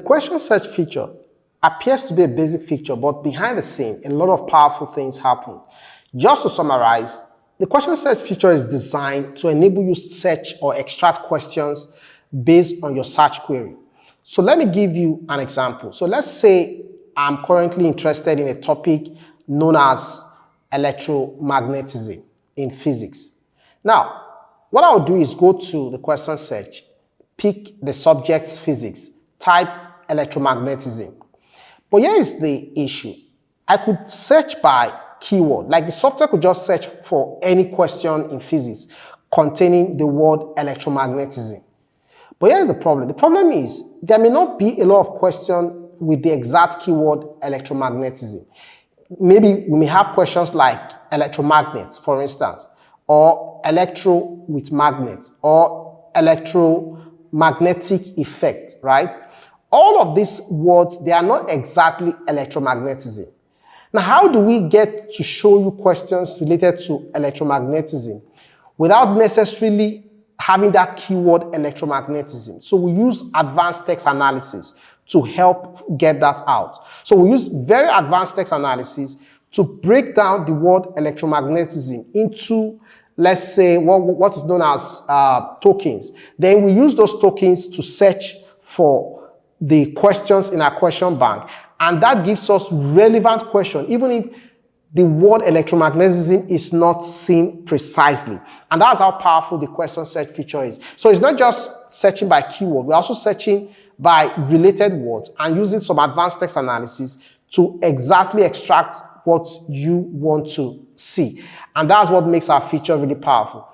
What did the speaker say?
The question search feature appears to be a basic feature, but behind the scene, a lot of powerful things happen. Just to summarize, the question search feature is designed to enable you to search or extract questions based on your search query. So let me give you an example. So let's say I'm currently interested in a topic known as electromagnetism in physics. Now, what I'll do is go to the question search, pick the subject's physics, type electromagnetism. But here is the issue. I could search by keyword, like the software could just search for any question in physics containing the word electromagnetism. But here's the problem. The problem is there may not be a lot of questions with the exact keyword electromagnetism. Maybe we may have questions like electromagnets, for instance, or electro with magnets, or electromagnetic effect, right? All of these words, they are not exactly electromagnetism. Now, how do we get to show you questions related to electromagnetism without necessarily having that keyword electromagnetism? So we use advanced text analysis to help get that out. So we use very advanced text analysis to break down the word electromagnetism into, let's say, what is known as tokens. Then we use those tokens to search for the questions in our question bank, and that gives us relevant question, even if the word electromagnetism is not seen precisely. And that's how powerful the question search feature is. So it's not just searching by keyword, we're also searching by related words and using some advanced text analysis to exactly extract what you want to see. And that's what makes our feature really powerful.